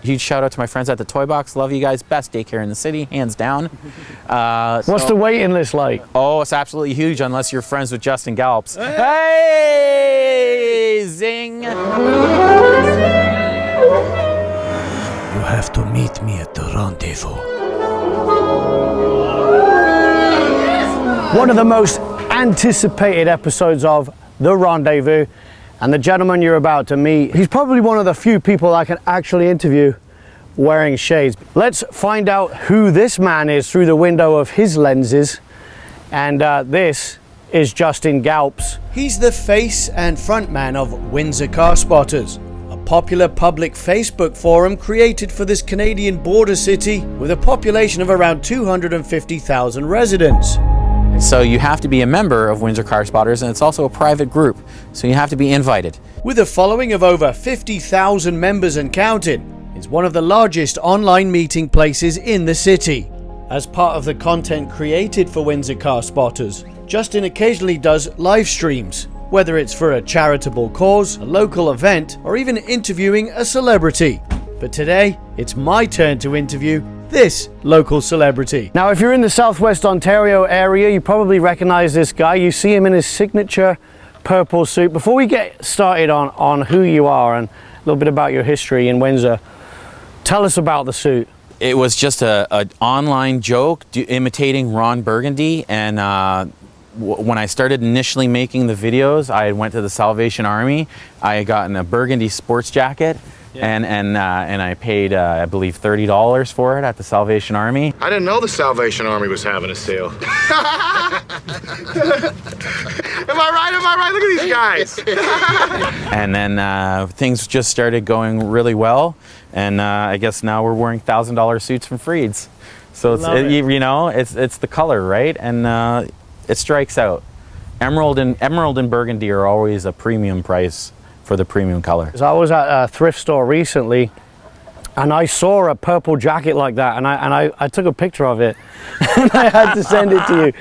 Huge shout out to my friends at the Toy Box. Love you guys. Best daycare in the city, hands down. What's the waiting list like? Oh, it's absolutely huge unless you're friends with Justin Galps. Hey! Zing! You have to meet me at the Rendezvous. One of the most anticipated episodes of The Rendezvous, and the gentleman you're about to meet, he's probably one of the few people I can actually interview wearing shades. Let's find out who this man is through the window of his lenses. And this is Justin Galps. He's the face and frontman of Windsor Car Spotters, a popular public Facebook forum created for this Canadian border city with a population of around 250,000 residents. So you have to be a member of Windsor Car Spotters, and it's also a private group, so you have to be invited. With a following of over 50,000 members and counting, it's one of the largest online meeting places in the city. As part of the content created for Windsor Car Spotters, Justin occasionally does live streams, whether it's for a charitable cause, a local event, or even interviewing a celebrity. But today, it's my turn to interview this local celebrity. Now, if you're in the Southwest Ontario area, you probably recognize this guy. You see him in his signature purple suit. Before we get started on who you are and a little bit about your history in Windsor, tell us about the suit. It was just an online joke imitating Ron Burgundy, and when I started initially making the videos, I went to the Salvation Army. I had gotten a burgundy sports jacket. Yeah. And I paid, I believe, $30 for it at the Salvation Army. I didn't know the Salvation Army was having a sale. Am I right? Am I right? Look at these guys. And then things just started going really well. And I guess now we're wearing $1,000 suits from Freed's. So it's, you know, it's the color, right? And it strikes out. Emerald and burgundy are always a premium price for the premium color. So I was at a thrift store recently and I saw a purple jacket like that, and I took a picture of it and I had to send it to you.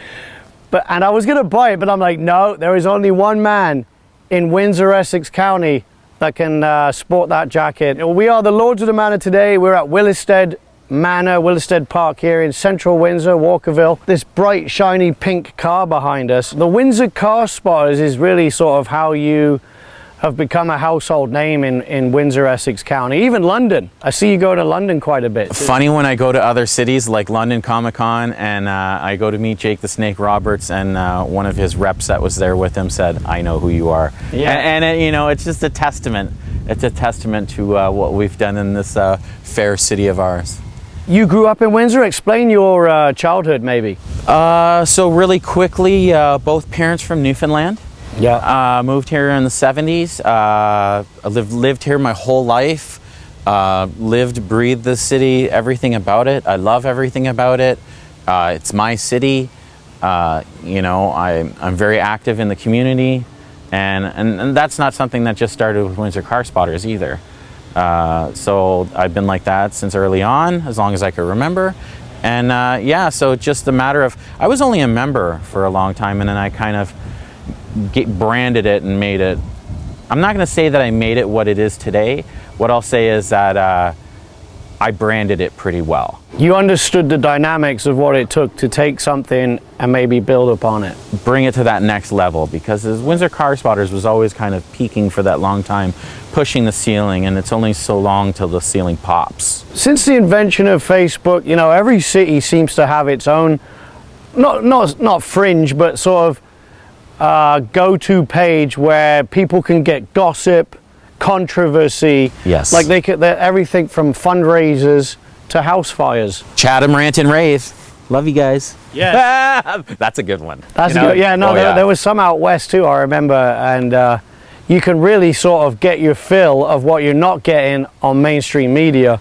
And I was gonna buy it, but I'm like, no, there is only one man in Windsor, Essex County that can sport that jacket. We are the Lords of the Manor today. We're at Willisted Manor, Willisted Park here in central Windsor, Walkerville. This bright, shiny pink car behind us. The Windsor Car Spotters is really sort of how you have become a household name in Windsor, Essex County, even London. I see you go to London quite a bit. Funny when I go to other cities like London Comic Con, and I go to meet Jake the Snake Roberts, and one of his reps that was there with him said, "I know who you are." Yeah. And you know, it's just a testament. It's a testament to what we've done in this fair city of ours. You grew up in Windsor. Explain your childhood, maybe. So really quickly, both parents from Newfoundland. Yeah. Moved here in the 70s. I lived here my whole life. Lived, breathed the city, everything about it. I love everything about it. It's my city. You know, I'm very active in the community, and that's not something that just started with Windsor Car Spotters either. So I've been like that since early on, as long as I could remember. And yeah, so just a matter of, I was only a member for a long time, and then I kind of branded it and made it. I'm not going to say that I made it what it is today. What I'll say is that I branded it pretty well. You understood the dynamics of what it took to take something and maybe build upon it. Bring it to that next level, because Windsor Car Spotters was always kind of peaking for that long time, pushing the ceiling, and it's only so long till the ceiling pops. Since the invention of Facebook, you know, every city seems to have its own, not fringe, but sort of go-to page where people can get gossip, controversy. Yes. Like everything from fundraisers to house fires. Chatham Rant and Rave. Love you guys. Yeah. That's a good one. That's good. Yeah, no, there was some out west too, I remember, and you can really sort of get your fill of what you're not getting on mainstream media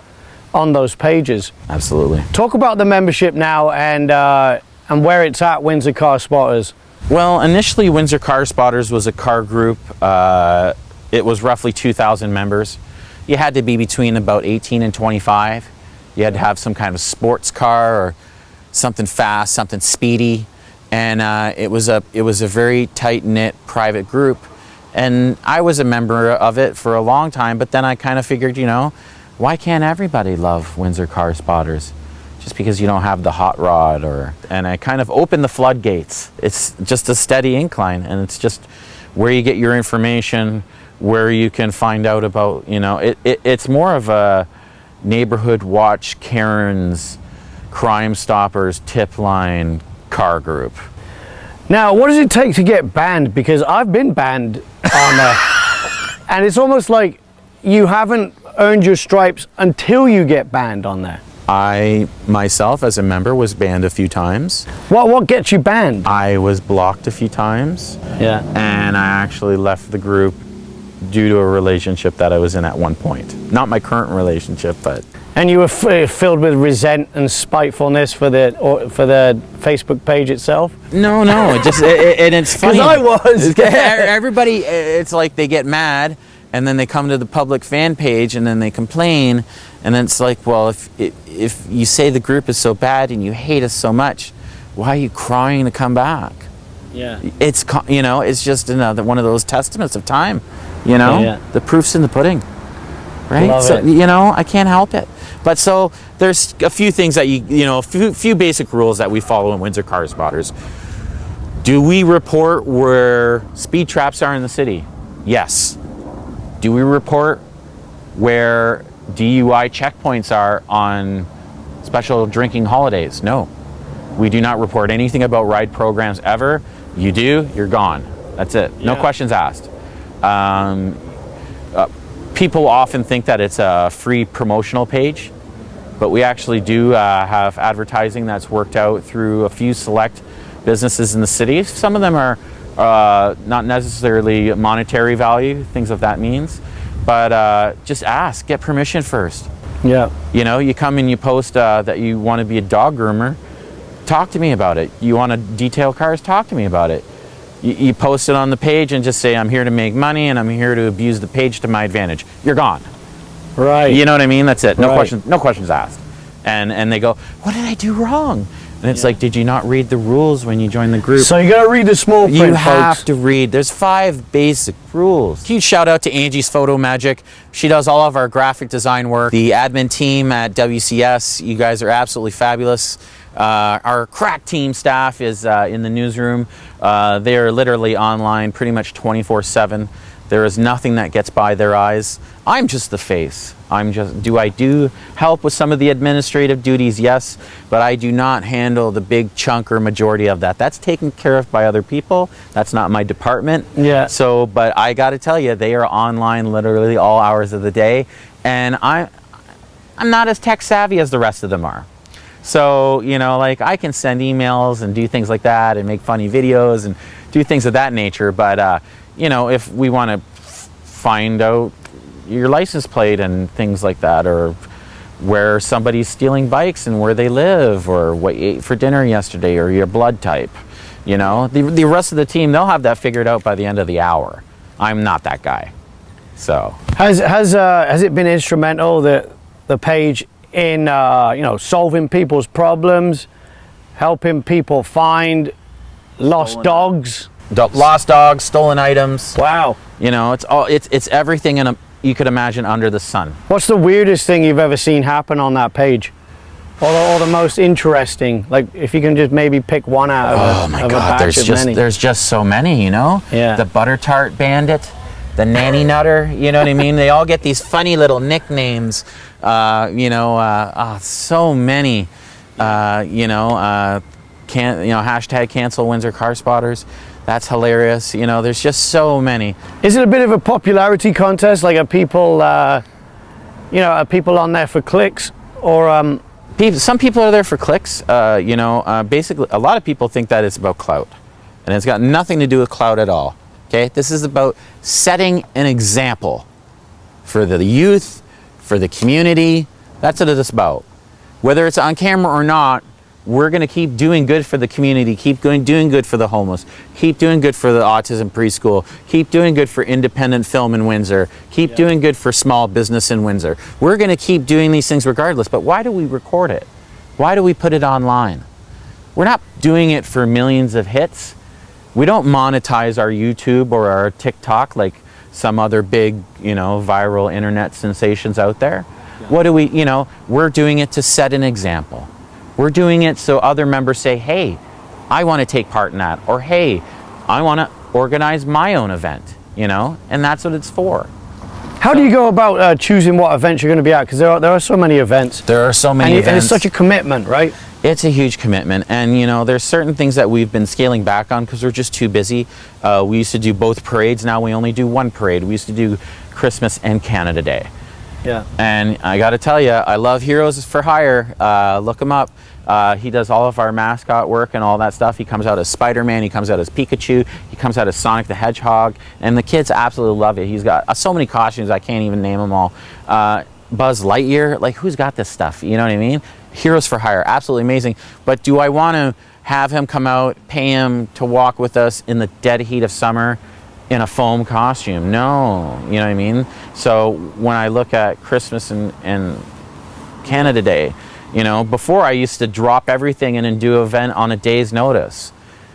on those pages. Absolutely. Talk about the membership now and where it's at, Windsor Car Spotters. Well, initially Windsor Car Spotters was a car group. It was roughly 2,000 members. You had to be between about 18 and 25. You had to have some kind of sports car or something fast, something speedy. And it was a very tight-knit private group. And I was a member of it for a long time, but then I kind of figured, you know, Why can't everybody love Windsor Car Spotters? Just because you don't have the hot rod and I kind of open the floodgates. It's just a steady incline, and it's just where you get your information, where you can find out about, it's more of a neighborhood watch Karen's Crime Stoppers tip line car group. Now, what does it take to get banned? Because I've been banned on there, and it's almost like you haven't earned your stripes until you get banned on there. I, myself, as a member, was banned a few times. What gets you banned? I was blocked a few times. Yeah. And I actually left the group due to a relationship that I was in at one point. Not my current relationship, but... And you were filled with resent and spitefulness for the Facebook page itself? No, and it's funny. Because I was. Everybody, it's like they get mad, and then they come to the public fan page, and then they complain, and then it's like, well, if you say the group is so bad and you hate us so much, why are you crying to come back? Yeah. It's just another one of those testaments of time. Yeah. The proof's in the pudding, right? Love so it. I can't help it. But so there's a few things that a few basic rules that we follow in Windsor Car Spotters. Do we report where speed traps are in the city? Yes. Do we report where DUI checkpoints are on special drinking holidays? No. We do not report anything about ride programs ever. You do, you're gone. That's it. No questions asked. People often think that it's a free promotional page, but we actually do have advertising that's worked out through a few select businesses in the city. Some of them are not necessarily monetary value, things of that means, but just ask, get permission first. Yeah. You come and you post that you want to be a dog groomer, talk to me about it. You want to detail cars, talk to me about it. You post it on the page and just say, I'm here to make money and I'm here to abuse the page to my advantage. You're gone. Right. You know what I mean? That's it. No Right. no questions asked. And they go, what did I do wrong? And it's like, did you not read the rules when you joined the group? So you gotta read the small print, You have folks. to read. There's 5 basic rules. Huge shout out to Angie's Photo Magic. She does all of our graphic design work. The admin team at WCS, you guys are absolutely fabulous. Our crack team staff is in the newsroom. They are literally online pretty much 24/7. There is nothing that gets by their eyes. I'm just the face. Do I do help with some of the administrative duties? Yes, but I do not handle the big chunk or majority of that. That's taken care of by other people. That's not my department. Yeah. So, but I got to tell you, they are online literally all hours of the day, and I'm not as tech savvy as the rest of them are. So, I can send emails and do things like that and make funny videos and do things of that nature, but if we want to find out your license plate and things like that, or where somebody's stealing bikes and where they live, or what you ate for dinner yesterday, or your blood type, the rest of the team, they'll have that figured out by the end of the hour. I'm not that guy. So Has it been instrumental, the page, in solving people's problems, helping people find lost dogs? Lost dogs, stolen items. Wow. It's everything you could imagine under the sun. What's the weirdest thing you've ever seen happen on that page? Or the most interesting? Like, if you can just maybe pick one out of Oh my a God, batch of many. there's just so many, Yeah. The butter tart bandit, the nanny nutter, you know what I mean? They all get these funny little nicknames, so many, hashtag cancel Windsor Car Spotters. That's hilarious. There's just so many. Is it a bit of a popularity contest? Like, are people on there for clicks? Or Some people are there for clicks. Basically, a lot of people think that it's about clout, and it's got nothing to do with clout at all. Okay, this is about setting an example for the youth, for the community. That's what it's about. Whether it's on camera or not, we're going to keep doing good for the community, keep doing good for the homeless, keep doing good for the autism preschool, keep doing good for independent film in Windsor, keep doing good for small business in Windsor. We're going to keep doing these things regardless, but why do we record it? Why do we put it online? We're not doing it for millions of hits. We don't monetize our YouTube or our TikTok like some other big, viral internet sensations out there. What do we, we're doing it to set an example. We're doing it so other members say, hey, I want to take part in that. Or, hey, I want to organize my own event, and that's what it's for. How do you go about choosing what events you're going to be at? Because there are so many events. There are so many events. And it's such a commitment, right? It's a huge commitment. And, there's certain things that we've been scaling back on because we're just too busy. We used to do both parades. Now we only do one parade. We used to do Christmas and Canada Day. Yeah. And I got to tell you, I love Heroes for Hire. Look him up. He does all of our mascot work and all that stuff. He comes out as Spider-Man. He comes out as Pikachu. He comes out as Sonic the Hedgehog. And the kids absolutely love it. He's got so many costumes, I can't even name them all. Buzz Lightyear, like who's got this stuff? You know what I mean? Heroes for Hire, absolutely amazing. But do I want to have him come out, pay him to walk with us in the dead heat of summer in a foam costume? No, you know what I mean? So when I look at Christmas and Canada Day, before I used to drop everything and then do an event on a day's notice.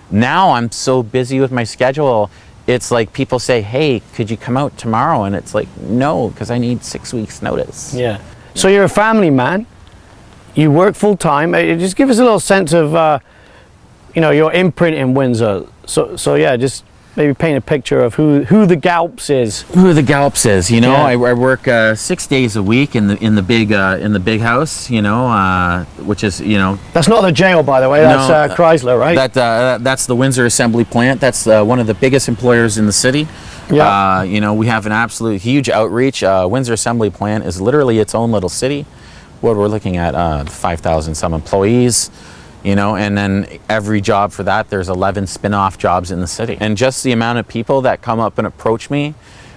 Now I'm so busy with my schedule, it's like people say, hey, could you come out tomorrow? And it's like, no, because I need 6 weeks notice. Yeah. So you're a family man. You work full time. Just give us a little sense of, your imprint in Windsor. So yeah, just maybe paint a picture of who the Galps is. Who the Galps is, I work 6 days a week in the big house, which is That's not the jail, by the way. That's Chrysler, right? That's the Windsor Assembly Plant. That's one of the biggest employers in the city. Yeah. We have an absolute huge outreach. Windsor Assembly Plant is literally its own little city. What we're looking at 5,000 some employees. And then every job for that, there's 11 spin-off jobs in the city. And just the amount of people that come up and approach me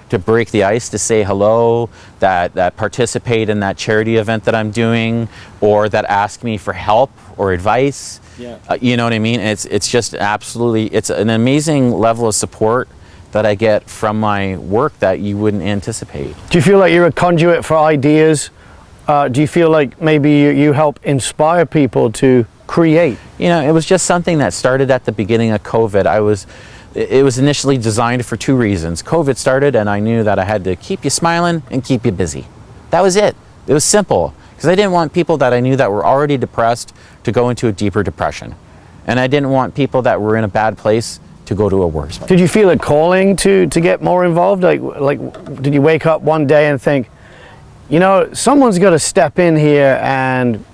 to break the ice, to say hello, that participate in that charity event that I'm doing, or that ask me for help or advice. Yeah. You know what I mean? It's just absolutely, it's an amazing level of support that I get from my work that you wouldn't anticipate. Do you feel like you're a conduit for ideas? Do you feel like maybe you help inspire people to create? It was just something that started at the beginning of COVID. It was initially designed for two reasons. COVID started and I knew that I had to keep you smiling and keep you busy. That was it. It was simple. Because I didn't want people that I knew that were already depressed to go into a deeper depression. And I didn't want people that were in a bad place to go to a worse place. Did you feel a calling to get more involved? Like, did you wake up one day and think, someone's got to step in here and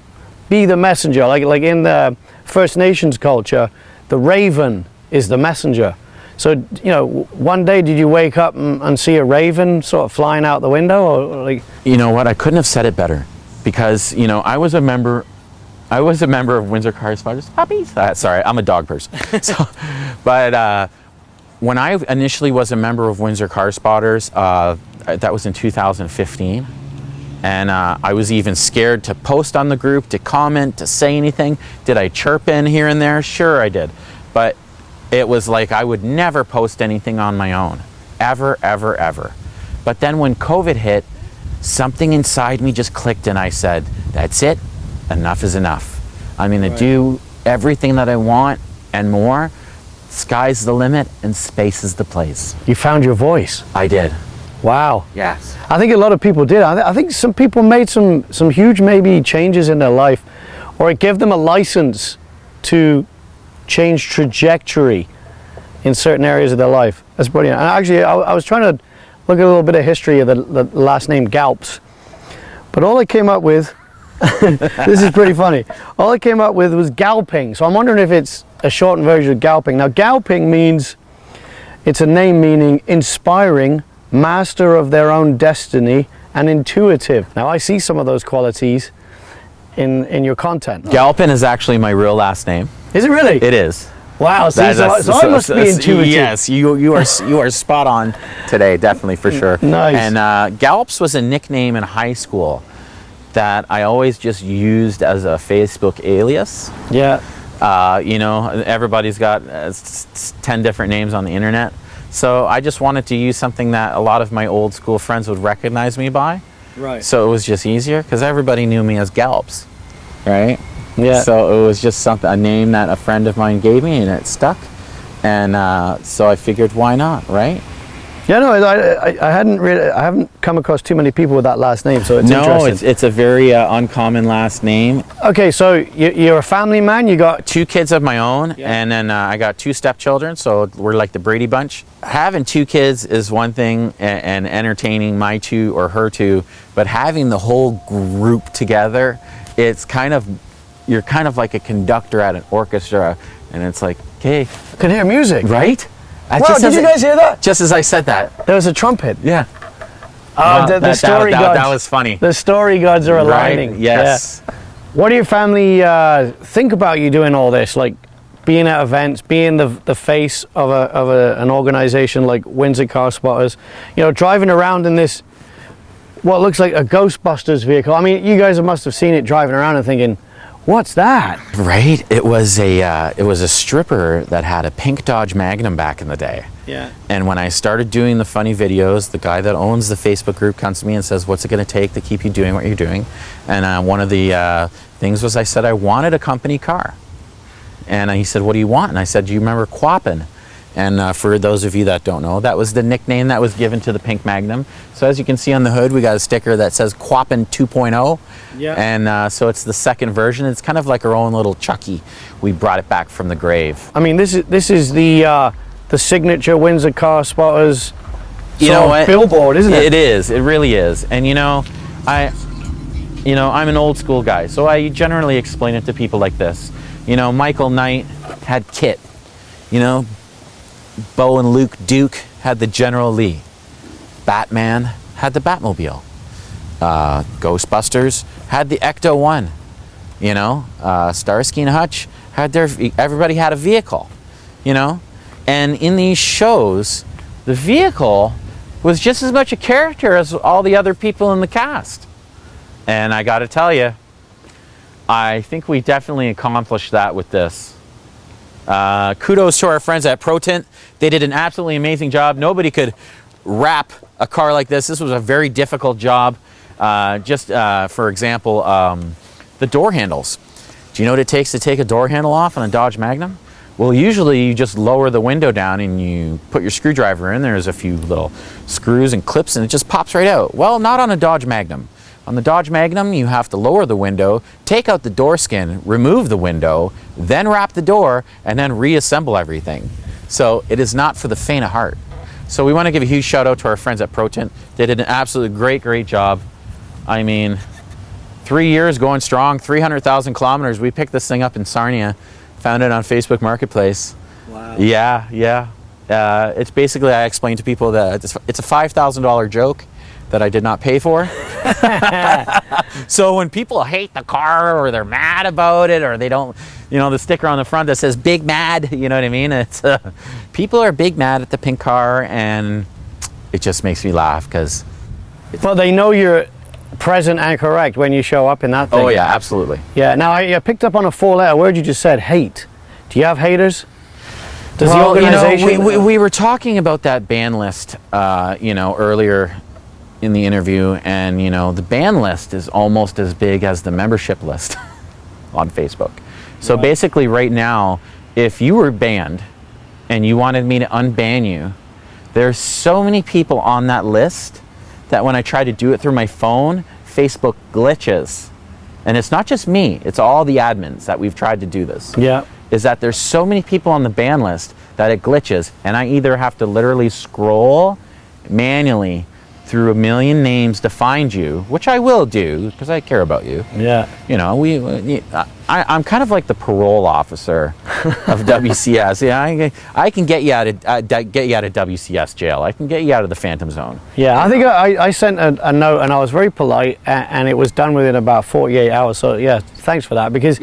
be the messenger? Like in the First Nations culture, the raven is the messenger. So, one day did you wake up and see a raven sort of flying out the window? Or like? You know what? I couldn't have said it better, because I was a member of Windsor Car Spotters. Puppies. Sorry, I'm a dog person. But when I initially was a member of Windsor Car Spotters, that was in 2015. And I was even scared to post on the group, to comment, to say anything. Did I chirp in here and there? Sure, I did. But it was like I would never post anything on my own. Ever, ever, ever. But then when COVID hit, something inside me just clicked and I said, that's it. Enough is enough. I'm going to do everything that I want and more. Sky's the limit and space is the place. You found your voice. I did. Wow. Yes. I think a lot of people did. I think some people made some huge maybe changes in their life, or it gave them a license to change trajectory in certain areas of their life. That's brilliant. And actually, I was trying to look at a little bit of history of the last name Galps, but all I came up with, this is pretty funny, all I came up with was Galping. So I'm wondering if it's a shortened version of Galping. Now Galping means, it's a name meaning inspiring, master of their own destiny, and intuitive. Now I see some of those qualities in your content. Galpin is actually my real last name. Is it really? It is. Wow, so I must be intuitive. Yes, you are spot on today, definitely, for sure. Nice. And Galps was a nickname in high school that I always just used as a Facebook alias. Yeah. Everybody's got 10 different names on the internet. So I just wanted to use something that a lot of my old school friends would recognize me by. Right. So it was just easier because everybody knew me as Galps, right? Yeah. So it was just a name that a friend of mine gave me, and it stuck. And so I figured, why not, right? Yeah, no, I haven't come across too many people with that last name, so it's interesting. No, it's a very uncommon last name. Okay, so you're a family man. You got 2 kids of my own, and then I got 2 stepchildren, so we're like the Brady Bunch. Having 2 kids is one thing, and entertaining my 2 or her 2, but having the whole group together, it's kind of, you're kind of like a conductor at an orchestra, and it's like, okay, I can hear music, right? Wow, did you guys hear that? Just as I said that. There was a trumpet. Yeah. The story gods. That was funny. The story gods are aligning. Right? Yes. Yeah. What do your family think about you doing all this? Like being at events, being the face of an organization like Windsor Car Spotters, you know, driving around in this, what looks like a Ghostbusters vehicle. I mean, you guys must have seen it driving around and thinking, what's that? Right. It was a stripper that had a pink Dodge Magnum back in the day. Yeah. And when I started doing the funny videos, the guy that owns the Facebook group comes to me and says, "What's it going to take to keep you doing what you're doing?" And one of the things was, I said I wanted a company car. And he said, "What do you want?" And I said, "Do you remember Quappin?" And for those of you that don't know, that was the nickname that was given to the pink Magnum. So as you can see on the hood, we got a sticker that says Quappin 2.0. Yeah. And so it's the second version. It's kind of like our own little Chucky. We brought it back from the grave. I mean, this is the signature Windsor Car Spotters billboard, isn't it? It is. It really is. And I'm an old school guy, so I generally explain it to people like this. Michael Knight had Kit. Bo and Luke Duke had the General Lee. Batman had the Batmobile. Ghostbusters had the Ecto-1. Starsky and Hutch had everybody had a vehicle. And in these shows, the vehicle was just as much a character as all the other people in the cast. And I got to tell you, I think we definitely accomplished that with this. Kudos to our friends at ProTint. They did an absolutely amazing job. Nobody could wrap a car like this. This was a very difficult job. For example, the door handles. Do you know what it takes to take a door handle off on a Dodge Magnum? Well, usually you just lower the window down and you put your screwdriver in. There's a few little screws and clips and it just pops right out. Well, not on a Dodge Magnum. On the Dodge Magnum, you have to lower the window, take out the door skin, remove the window, then wrap the door, and then reassemble everything. So it is not for the faint of heart. So we want to give a huge shout out to our friends at ProTint. They did an absolutely great job. I mean, 3 years going strong, 300,000 kilometers. We picked this thing up in Sarnia, found it on Facebook Marketplace. Wow. Yeah. It's basically, I explain to people that it's a $5,000 joke that I did not pay for. So when people hate the car or they're mad about it or they don't, the sticker on the front that says big mad, you know what I mean? It's people are big mad at the pink car and it just makes me laugh because... Well, they know you're present and correct when you show up in that thing. Oh yeah, absolutely. Yeah, now I picked up on a 4-letter word you just said, hate. Do you have haters? Does the organization... we were talking about that ban list, earlier in the interview, and the ban list is almost as big as the membership list on Facebook. So basically right now, if you were banned and you wanted me to unban you, there's so many people on that list that when I try to do it through my phone, Facebook glitches. And it's not just me, it's all the admins that we've tried to do this. Yeah. Is that there's so many people on the ban list that it glitches, and I either have to literally scroll manually through a million names to find you, which I will do because I care about you. Yeah. I'm kind of like the parole officer of WCS. Yeah, I can get you out of WCS jail. I can get you out of the Phantom Zone. Yeah, I think I sent a note and I was very polite and it was done within about 48 hours. So yeah, thanks for that because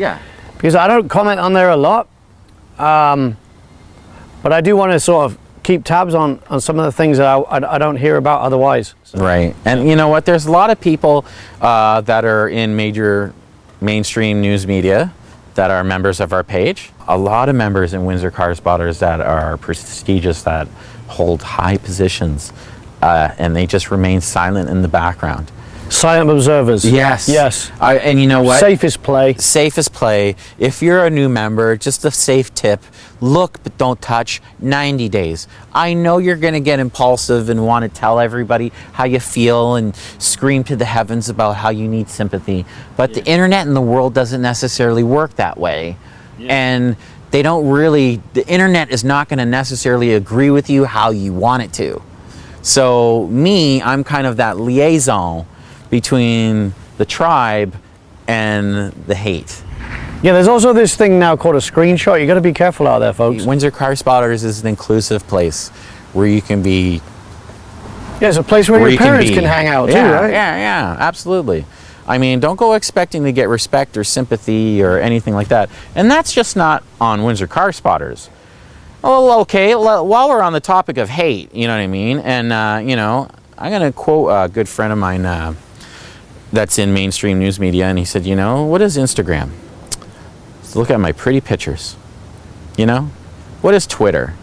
I don't comment on there a lot, but I do want to sort of keep tabs on some of the things that I don't hear about otherwise. So. Right, and you know what? There's a lot of people that are in major mainstream news media that are members of our page. A lot of members in Windsor Car Spotters that are prestigious, that hold high positions, and they just remain silent in the background. Silent observers. Yes. Yes. And you know what? Safest play. Safest play. If you're a new member, just a safe tip, look but don't touch, 90 days. I know you're going to get impulsive and want to tell everybody how you feel and scream to the heavens about how you need sympathy, but the internet and the world doesn't necessarily work that way. And they don't really, the internet is not going to necessarily agree with you how you want it to. So I'm kind of that liaison between the tribe and the hate. Yeah, there's also this thing now called a screenshot. You got to be careful out there, folks. Windsor Car Spotters is an inclusive place where you can be. Yeah, it's a place where your parents can hang out too, right? Yeah, absolutely. I mean, don't go expecting to get respect or sympathy or anything like that. And that's just not on Windsor Car Spotters. Oh, okay, while we're on the topic of hate, you know what I mean? And, you know, I'm going to quote a good friend of mine that's in mainstream news media, and he said, you know, what is Instagram? Let's look at my pretty pictures. You know? What is Twitter?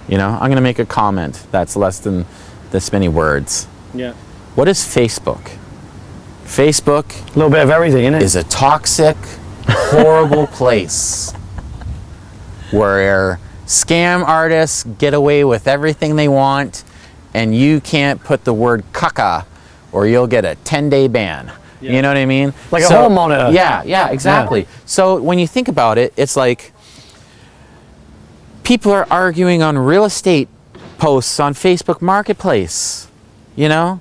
You know, I'm going to make a comment that's less than this many words. Yeah. What is Facebook? Facebook, A little bit of everything, isn't it? is a toxic, horrible place where scam artists get away with everything they want, and you can't put the word caca or you'll get a 10-day ban. Yeah. You know what I mean? Like a home monitor. Yeah, exactly. Yeah. So when you think about it, it's like people are arguing on real estate posts on Facebook Marketplace, you know?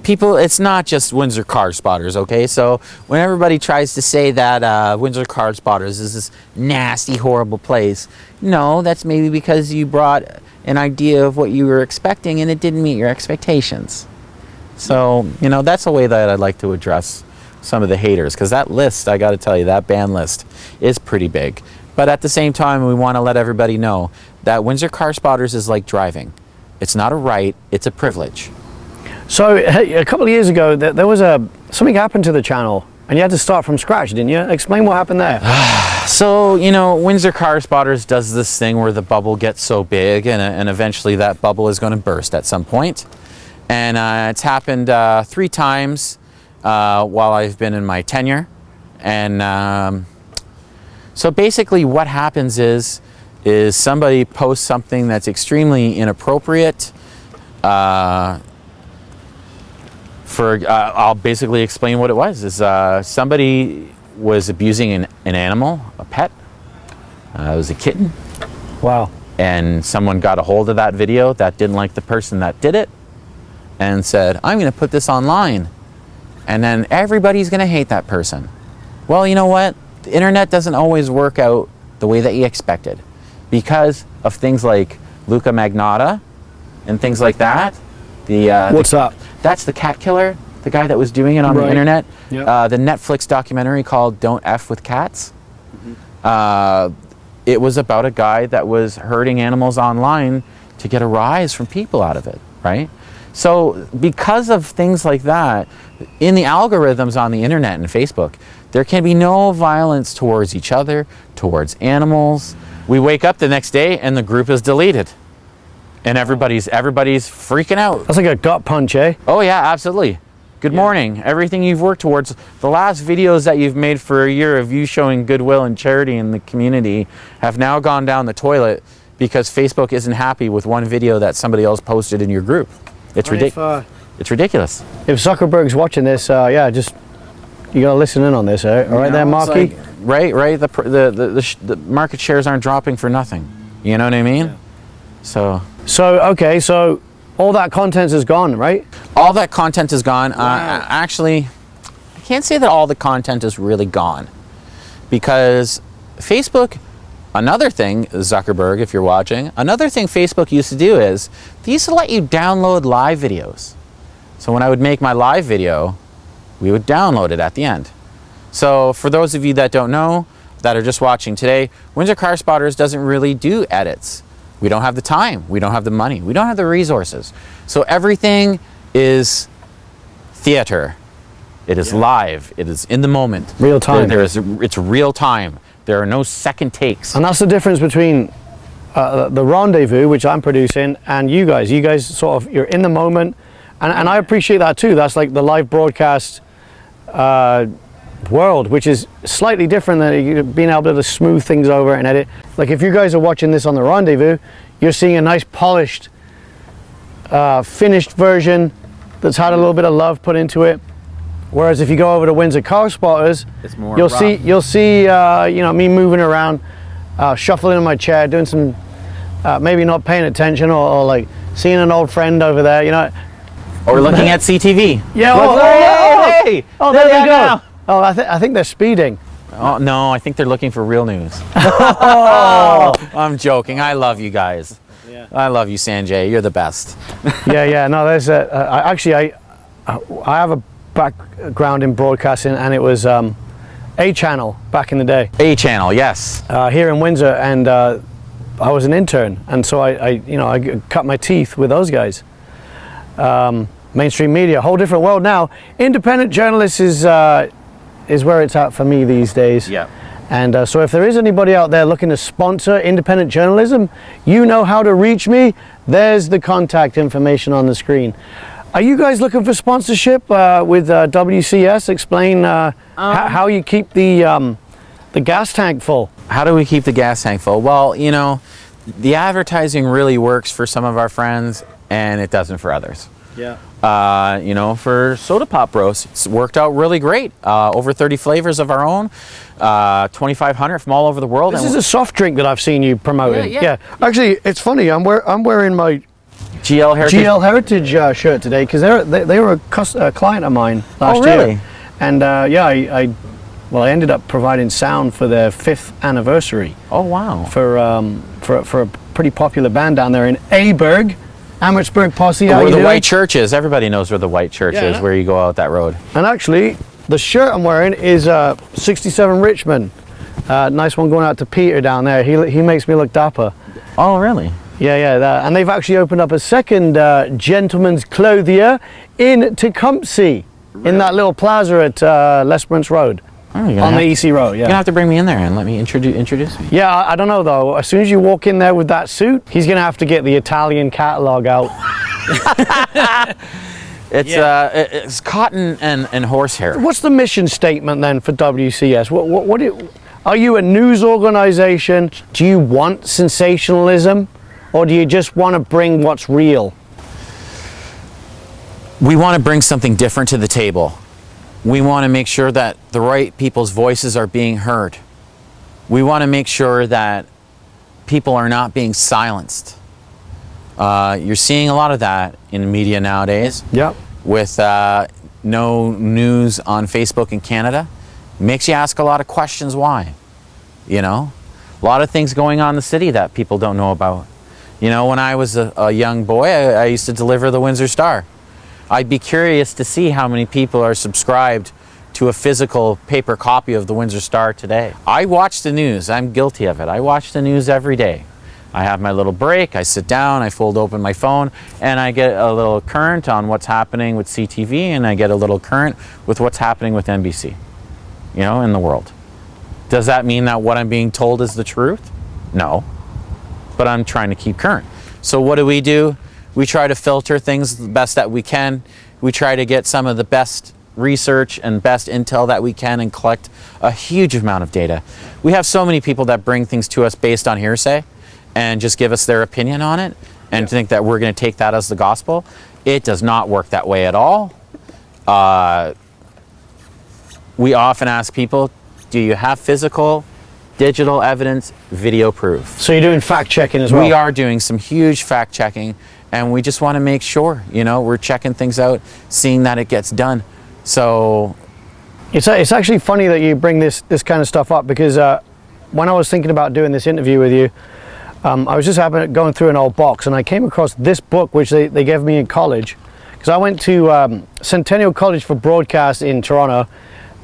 People, it's not just Windsor Car Spotters, okay? So when everybody tries to say that Windsor Car Spotters is this nasty, horrible place, no, that's maybe because you brought an idea of what you were expecting and it didn't meet your expectations. So, you know, that's a way that I'd like to address some of the haters, because that list, I got to tell you, that ban list is pretty big. But at the same time, we want to let everybody know that Windsor Car Spotters is like driving. It's not a right, it's a privilege. So a couple of years ago, there was something happened to the channel, and you had to start from scratch, didn't you? Explain what happened there. So, you know, Windsor Car Spotters does this thing where the bubble gets so big, and eventually that bubble is going to burst at some point. And it's happened 3 times while I've been in my tenure. And so basically what happens is somebody posts something that's extremely inappropriate. I'll basically explain what it was. Somebody was abusing an animal, a pet. It was a kitten. Wow. And someone got a hold of that video that didn't like the person that did it and said, I'm going to put this online. And then everybody's going to hate that person. Well, you know what? The internet doesn't always work out the way that you expected because of things like Luca Magnotta and things like that. What's up? That's the cat killer, the guy that was doing it on the internet. Yep. The Netflix documentary called Don't F with Cats. It was about a guy that was hurting animals online to get a rise from people out of it, right? So because of things like that, in the algorithms on the internet and Facebook, there can be no violence towards each other, towards animals. We wake up the next day and the group is deleted. And everybody's freaking out. That's like a gut punch, eh? Oh yeah, absolutely. Good morning. Everything you've worked towards, the last videos that you've made for a year of you showing goodwill and charity in the community have now gone down the toilet because Facebook isn't happy with one video that somebody else posted in your group. It's ridiculous. It's ridiculous. If Zuckerberg's watching this, yeah, just you gotta listen in on this, eh? All right, there, Marky. Like, right. The market shares aren't dropping for nothing. You know what I mean? Yeah. So all that content is gone, right? All that content is gone. Wow. Actually, I can't say that all the content is really gone because Facebook. Another thing, Zuckerberg, if you're watching, another thing Facebook used to do is they used to let you download live videos. So when I would make my live video, we would download it at the end. So for those of you that don't know, that are just watching today, Windsor Car Spotters doesn't really do edits. We don't have the time, we don't have the money, we don't have the resources. So everything is theater. It is live, it is in the moment. Real time. It's real time. There are no second takes. And that's the difference between the Rendezvous, which I'm producing, and you guys. You guys sort of, you're in the moment, And I appreciate that too. That's like the live broadcast world, which is slightly different than being able to smooth things over and edit. Like if you guys are watching this on the Rendezvous, you're seeing a nice polished, finished version that's had a little bit of love put into it. Whereas if you go over to Windsor Car Spotters, It's more you'll rough. see you know, me moving around, shuffling in my chair, doing some maybe not paying attention, or like seeing an old friend over there, you know. Or looking at CTV. Yeah. Hey, Oh, there they go. Oh, I think they're speeding. Oh, no, I think they're looking for real news. Oh, I'm joking. I love you guys. Yeah. I love you, Sanjay. You're the best. Yeah. No, there's I have a background in broadcasting, and it was A Channel back in the day A channel, yes. here in Windsor, and I was an intern, and so I cut my teeth with those guys. Mainstream media, whole different world now. Independent journalists is where it's at for me these days. Yeah. And so if there is anybody out there looking to sponsor independent journalism, you know how to reach me. There's the contact information on the screen. Are you guys looking for sponsorship with WCS? Explain how you keep the gas tank full. How do we keep the gas tank full? Well, you know, the advertising really works for some of our friends, and it doesn't for others. Yeah. You know, for Soda Pop Bros, it's worked out really great. Over 30 flavors of our own, 2,500 from all over the world. This is a soft drink that I've seen you promoting. Yeah. Actually, it's funny. I'm wearing my GL Heritage. GL Heritage shirt today because they were a client of mine last really? year. And I ended up providing sound for their 5th anniversary Oh, wow. for a pretty popular band down there in Aberg. Amhertsburg Posse. How Where you the doing? white church is. Everybody knows where the white church Yeah, I is, know. where you go out that road. And actually, the shirt I'm wearing is 67 Richmond. Nice one going out to Peter down there. He makes me look dapper. Oh, really? Yeah. And they've actually opened up a second gentleman's clothier in Tecumseh, in that little plaza at Lesperance Road, Oh, you're gonna on have the EC Road. You're gonna Yeah. have to bring me in there and let me introduce me. Yeah, I don't know though. As soon as you walk in there with that suit, he's gonna have to get the Italian catalog out. It's cotton and horsehair. What's the mission statement then for WCS? Are you a news organization? Do you want sensationalism, or do you just want to bring what's real? We want to bring something different to the table. We want to make sure that the right people's voices are being heard. We want to make sure that people are not being silenced. You're seeing a lot of that in the media nowadays. Yep. With no news on Facebook in Canada. Makes you ask a lot of questions why. You know? A lot of things going on in the city that people don't know about. You know, when I was a young boy, I used to deliver the Windsor Star. I'd be curious to see how many people are subscribed to a physical paper copy of the Windsor Star today. I watch the news. I'm guilty of it. I watch the news every day. I have my little break, I sit down, I fold open my phone, and I get a little current on what's happening with CTV, and I get a little current with what's happening with NBC, you know, in the world. Does that mean that what I'm being told is the truth? No. But I'm trying to keep current. So what do? We try to filter things the best that we can. We try to get some of the best research and best intel that we can and collect a huge amount of data. We have so many people that bring things to us based on hearsay and just give us their opinion on it and think that we're going to take that as the gospel. It does not work that way at all. We often ask people, do you have physical, digital evidence, video proof? So you're doing fact checking as well? We are doing some huge fact checking, and we just want to make sure, you know, we're checking things out, seeing that it gets done. So It's actually funny that you bring this kind of stuff up, because when I was thinking about doing this interview with you, I was just going through an old box, and I came across this book which they gave me in college, because I went to Centennial College for Broadcast in Toronto,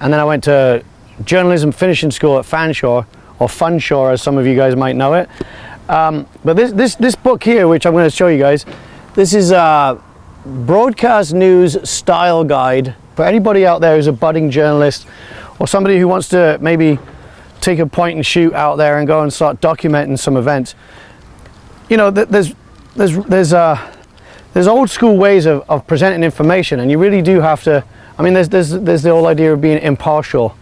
and then I went to journalism finishing school at Fanshawe, or Funshaw as some of you guys might know it. But this book here, which I'm going to show you guys, this is a broadcast news style guide for anybody out there who's a budding journalist, or somebody who wants to maybe take a point and shoot out there and go and start documenting some events. You know, there's there's old school ways of presenting information, and you really do have to. I mean, there's the whole idea of being impartial,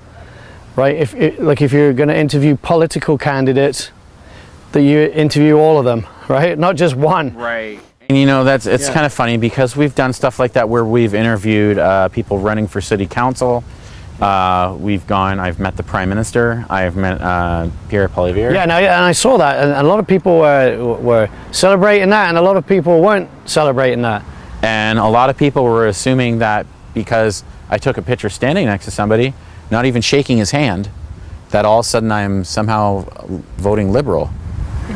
right? If you're going to interview political candidates, that you interview all of them, right? Not just one. Right. And it's kind of funny because we've done stuff like that where we've interviewed people running for city council. I've met the Prime Minister. I've met Pierre Poilievre. Yeah, and I saw that, and a lot of people were celebrating that, and a lot of people weren't celebrating that. And a lot of people were assuming that because I took a picture standing next to somebody, not even shaking his hand, that all of a sudden I'm somehow voting Liberal.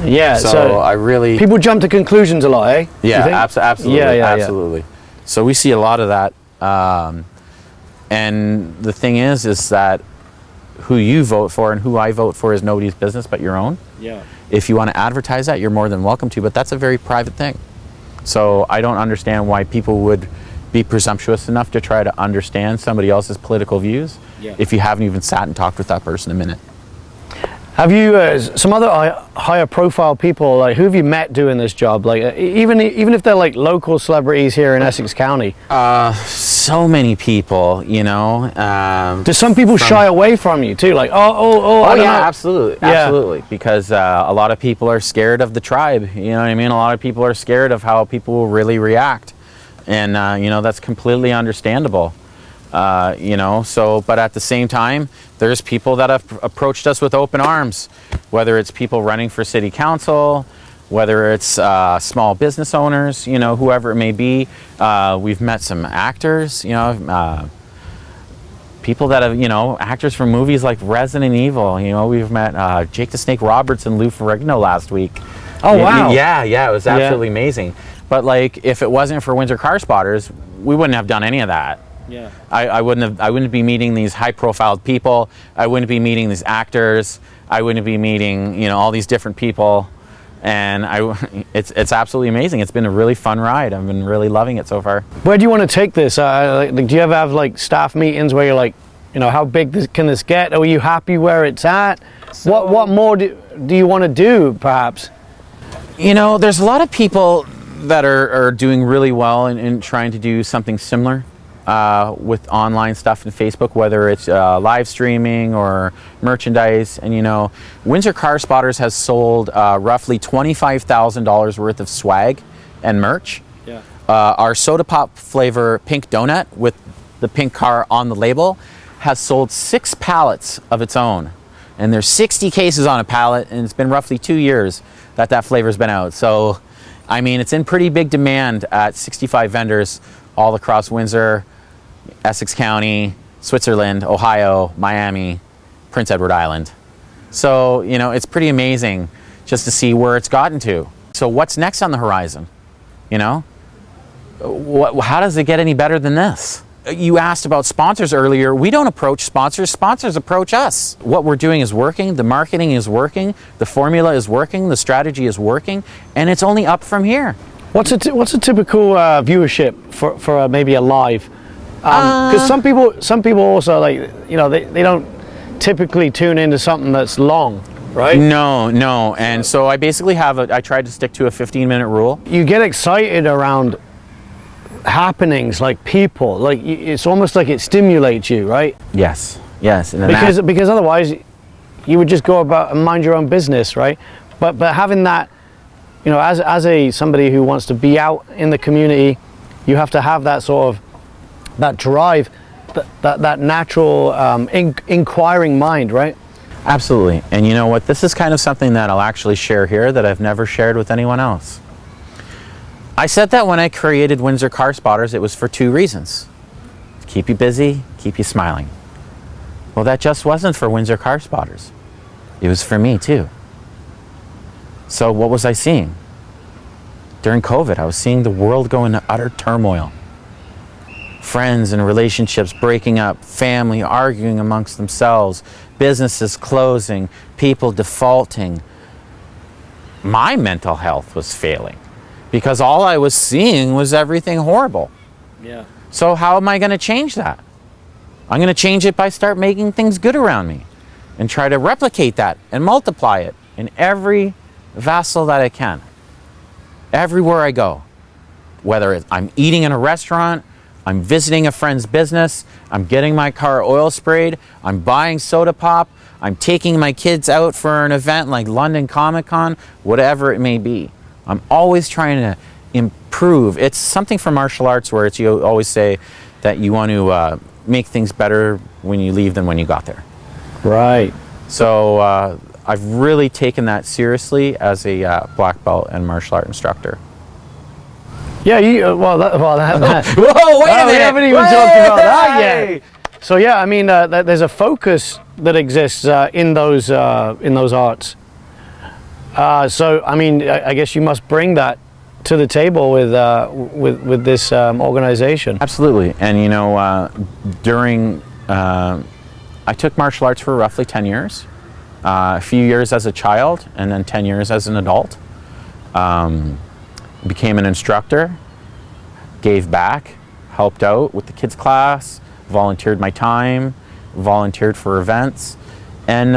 Yeah, so I really... People jump to conclusions a lot, eh? Yeah, absolutely. Yeah, absolutely. So we see a lot of that. And the thing is that who you vote for and who I vote for is nobody's business but your own. Yeah. If you want to advertise that, you're more than welcome to, but that's a very private thing. So I don't understand why people would be presumptuous enough to try to understand somebody else's political views if you haven't even sat and talked with that person a minute. Have you some other higher profile people, like who have you met doing this job? Like even if they're like local celebrities here in Essex County. So many people, Do some people shy away from you too? Like I don't know. Absolutely. Because a lot of people are scared of the tribe. You know what I mean? A lot of people are scared of how people will really react, and that's completely understandable. But at the same time, there's people that have approached us with open arms, whether it's people running for city council, whether it's small business owners, whoever it may be. We've met some actors, people that have, actors from movies like Resident Evil. We've met Jake the Snake Roberts and Lou Ferrigno last week. Oh, wow. Yeah, it was absolutely amazing. But if it wasn't for Windsor Car Spotters, we wouldn't have done any of that. Yeah. I wouldn't be meeting these high-profile people. I wouldn't be meeting these actors. I wouldn't be meeting, all these different people. And it's absolutely amazing. It's been a really fun ride. I've been really loving it so far. Where do you want to take this? Do you ever have staff meetings where you're like, how big can this get? Are you happy where it's at? What more do you want to do, perhaps? There's a lot of people that are doing really well in trying to do something similar. With online stuff in Facebook, whether it's live streaming or merchandise. And Windsor Car Spotters has sold roughly $25,000 worth of swag and merch. Yeah. Our soda pop flavor pink donut with the pink car on the label has sold 6 pallets of its own. And there's 60 cases on a pallet, and it's been roughly 2 years that flavor's been out. So, it's in pretty big demand at 65 vendors all across Windsor, Essex County, Switzerland, Ohio, Miami, Prince Edward Island. So, it's pretty amazing just to see where it's gotten to. So what's next on the horizon? How does it get any better than this? You asked about sponsors earlier. We don't approach sponsors. Sponsors approach us. What we're doing is working. The marketing is working. The formula is working. The strategy is working. And it's only up from here. What's a typical viewership for maybe a live? Because some people also they don't typically tune into something that's long, right? No, and so I basically I tried to stick to a 15-minute rule. You get excited around happenings, like people, it's almost like it stimulates you, right? Yes, and because otherwise you would just go about and mind your own business, right? But having that, as somebody who wants to be out in the community, you have to have that sort of that drive, that natural inquiring mind, right? Absolutely. And you know what? This is kind of something that I'll actually share here that I've never shared with anyone else. I said that when I created Windsor Car Spotters, it was for 2 reasons. Keep you busy, keep you smiling. Well, that just wasn't for Windsor Car Spotters. It was for me too. So what was I seeing? During COVID, I was seeing the world go into utter turmoil. Friends and relationships breaking up, family arguing amongst themselves, businesses closing, people defaulting. My mental health was failing because all I was seeing was everything horrible. Yeah. So how am I going to change that? I'm going to change it by start making things good around me and try to replicate that and multiply it in every vessel that I can, everywhere I go. whether I'm eating in a restaurant, I'm visiting a friend's business, I'm getting my car oil sprayed, I'm buying soda pop, I'm taking my kids out for an event like London Comic Con, whatever it may be. I'm always trying to improve. It's something from martial arts where you always say that you want to make things better when you leave than when you got there. Right. So I've really taken that seriously as a black belt and martial art instructor. Yeah, Whoa, wait a minute! We haven't even talked about that yet. So yeah, I mean, there's a focus that exists in those arts. So I mean, I guess you must bring that to the table with this organization. Absolutely, and you know, during I took martial arts for roughly 10 years, a few years as a child, and then 10 years as an adult. Became an instructor, gave back, helped out with the kids class, volunteered my time, volunteered for events, and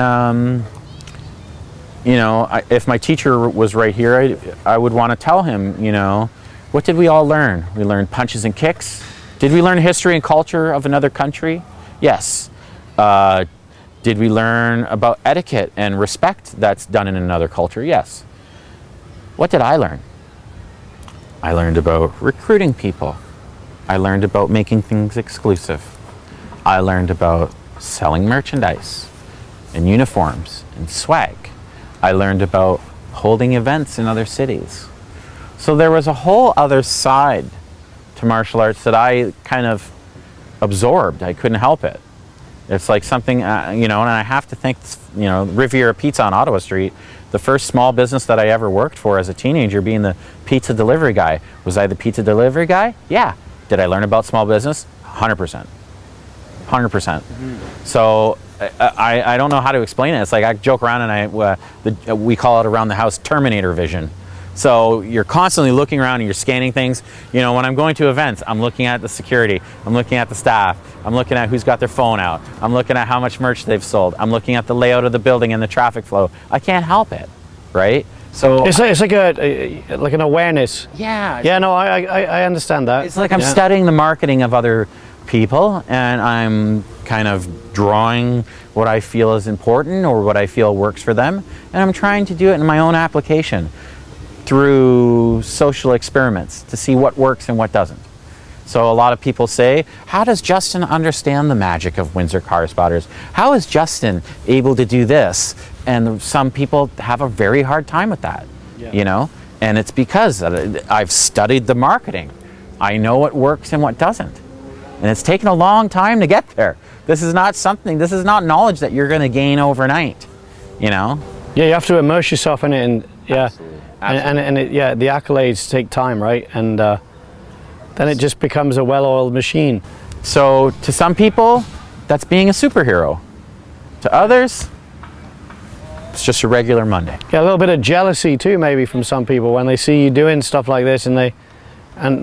you know, if my teacher was right here, I would want to tell him, you know, what did we all learn? We learned punches and kicks. Did we learn history and culture of another country? Yes. Did we learn about etiquette and respect that's done in another culture? Yes. What did I learn? I learned about recruiting people. I learned about making things exclusive. I learned about selling merchandise and uniforms and swag. I learned about holding events in other cities. So there was a whole other side to martial arts that I kind of absorbed. I couldn't help it. It's like something, you know, and I have to thank, you know, Riviera Pizza on Ottawa Street. The first small business that I ever worked for as a teenager being the pizza delivery guy. Was I the pizza delivery guy? Yeah. Did I learn about small business? 100%. 100%. So I don't know how to explain it. It's like I joke around and we call it around the house Terminator vision. So you're constantly looking around and you're scanning things. You know, when I'm going to events, I'm looking at the security, I'm looking at the staff, I'm looking at who's got their phone out, I'm looking at how much merch they've sold, I'm looking at the layout of the building and the traffic flow. I can't help it, right? So it's like an awareness. Yeah. Yeah, no, I understand that. It's like I'm studying the marketing of other people, and I'm kind of drawing what I feel is important or what I feel works for them, and I'm trying to do it in my own application through social experiments to see what works and what doesn't. So a lot of people say, how does Justin understand the magic of Windsor Car Spotters? How is Justin able to do this? And some people have a very hard time with that, you know? And it's because I've studied the marketing. I know what works and what doesn't. And it's taken a long time to get there. This is not knowledge that you're gonna gain overnight, you know? Yeah, you have to immerse yourself in it, and yeah. Absolutely. Absolutely. And the accolades take time, right? And then it just becomes a well-oiled machine. So to some people, that's being a superhero. To others, it's just a regular Monday. Yeah, a little bit of jealousy too, maybe, from some people when they see you doing stuff like this and the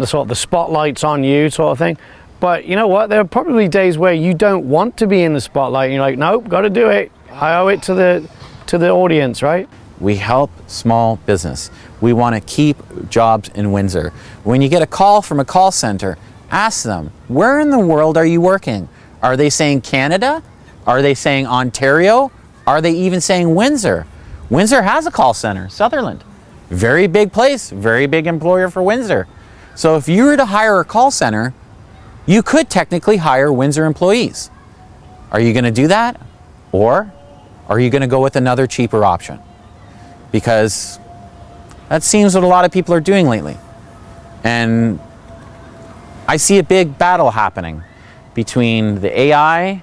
sort of the spotlight's on you, sort of thing. But you know what? There are probably days where you don't want to be in the spotlight, and you're like, nope, got to do it. I owe it to the audience, right? We help small business. We want to keep jobs in Windsor. When you get a call from a call center, ask them, where in the world are you working? Are they saying Canada? Are they saying Ontario? Are they even saying Windsor? Windsor has a call center, Sutherland. Very big place, very big employer for Windsor. So if you were to hire a call center, you could technically hire Windsor employees. Are you going to do that? Or are you going to go with another cheaper option? Because that seems what a lot of people are doing lately. And I see a big battle happening between the AI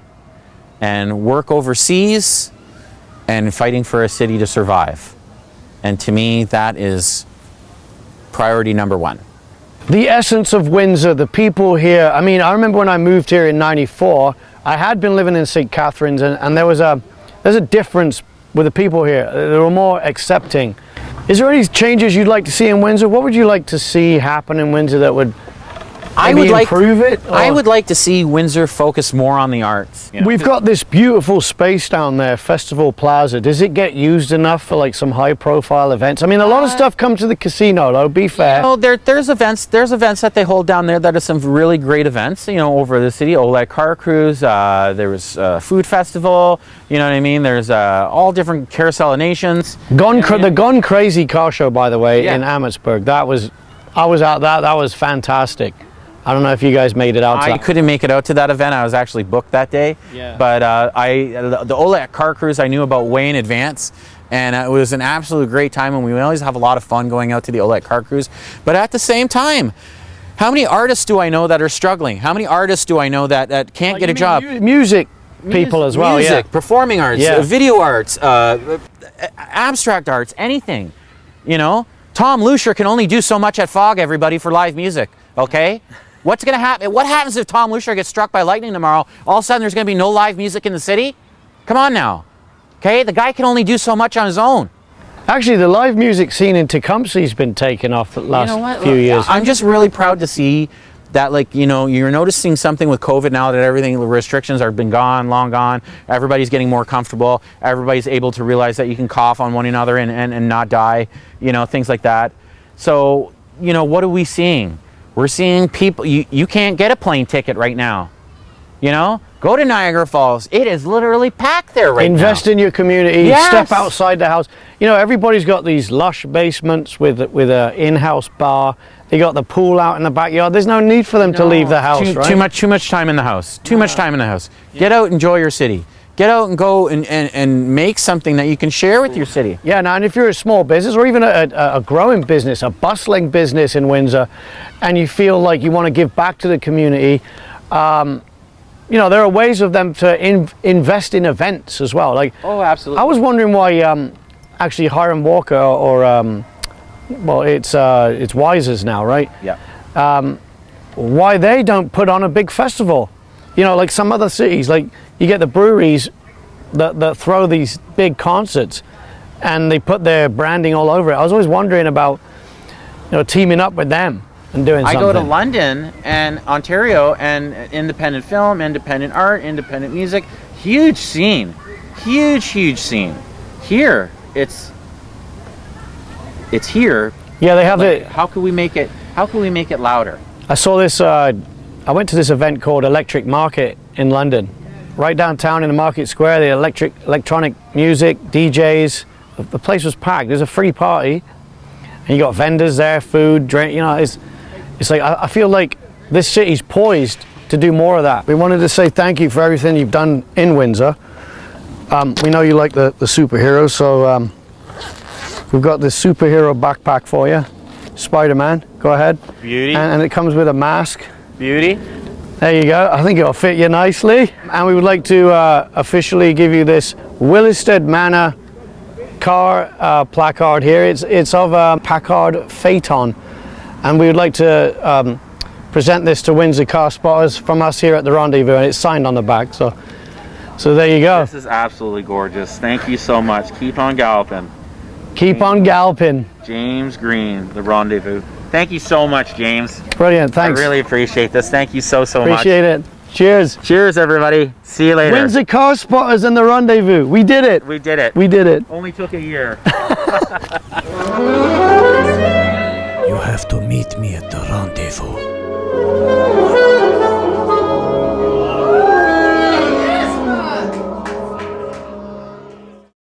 and work overseas and fighting for a city to survive. And to me, that is priority number one. The essence of Windsor, the people here. I mean, I remember when I moved here in '94, I had been living in St. Catharines, and there's a difference with the people here. They were more accepting. Is there any changes you'd like to see in Windsor? What would you like to see happen in Windsor that would I maybe would like improve it? I or- would like to see Windsor focus more on the arts. you know? We've got this beautiful space down there, Festival Plaza. Does it get used enough for like some high-profile events? I mean, a lot of stuff comes to the casino, though. Be fair. Oh, there's events that they hold down there that are some really great events, over the city. Oleg Car Cruise, there was a food festival, you know what I mean? There's all different Carousel of Nations. The Gone Crazy car show, by the way, Yeah. in Amherstburg. I was out that. That was fantastic. I don't know if you guys made it out to I that. couldn't make it out to that event. I was actually booked that day. Yeah. But the Oleg Car Cruise I knew about way in advance. And it was an absolute great time, and we always have a lot of fun going out to the Oleg Car Cruise. But at the same time, how many artists do I know that are struggling? How many artists do I know that can't get a job? Music people as well, Music, yeah. performing arts, Yeah. video arts, abstract arts, anything. Tom Lucier can only do so much at Fog, everybody, for live music, okay? What's going to happen? What happens if Tom Lucier gets struck by lightning tomorrow? All of a sudden there's going to be no live music in the city? Come on now. Okay? The guy can only do so much on his own. Actually, the live music scene in Tecumseh's been taken off the last few years. I'm just really proud to see that, you're noticing something with COVID now that everything, the restrictions are been gone, long gone. Everybody's getting more comfortable. Everybody's able to realize that you can cough on one another and not die, things like that. So, what are we seeing? We're seeing people, you can't get a plane ticket right now. Go to Niagara Falls. It is literally packed there right now. Invest in your community. Yes. Step outside the house. Everybody's got these lush basements with a in-house bar. They got the pool out in the backyard. There's no need for them to leave the house, right? Too much time in the house. Too much time in the house. Get out, enjoy your city. Get out and go and make something that you can share with your city. Yeah, now, and if you're a small business or even a growing business, a bustling business in Windsor, and you feel like you want to give back to the community, there are ways of them to invest in events as well. Oh, absolutely. I was wondering why actually Hiram Walker it's Wiser's now, right? Yeah. Why they don't put on a big festival, like some other cities. Like you get the breweries that throw these big concerts and they put their branding all over it. I was always wondering about teaming up with them and doing something. I go to London and Ontario and independent film, independent art, independent music, huge scene. Huge scene. Here it's here. Yeah, they have it. How can we make it louder? I saw this, I went to this event called Electric Market in London. Right downtown in the Market Square, the electronic music, DJs, the place was packed. There's a free party, and you got vendors there, food, drink, it's like, I feel like this city's poised to do more of that. We wanted to say thank you for everything you've done in Windsor. We know you like the superheroes, so we've got this superhero backpack for you. Spider-Man, go ahead. Beauty. And it comes with a mask. Beauty. There you go. I think it'll fit you nicely. And we would like to officially give you this Willisted Manor car placard here. It's of a Packard Phaeton. And we would like to present this to Windsor car spotters from us here at the Rendezvous, and it's signed on the back. So there you go. This is absolutely gorgeous. Thank you so much. Keep on galloping. Keep on galloping. James Green, the Rendezvous. Thank you so much, James. Brilliant. Thanks. I really appreciate this. Thank you so much. Appreciate it. Cheers. Cheers, everybody. See you later. Windsor car spotters and the Rendezvous. We did it. We did it. We did it. Only took a year. You have to meet me at the rendezvous.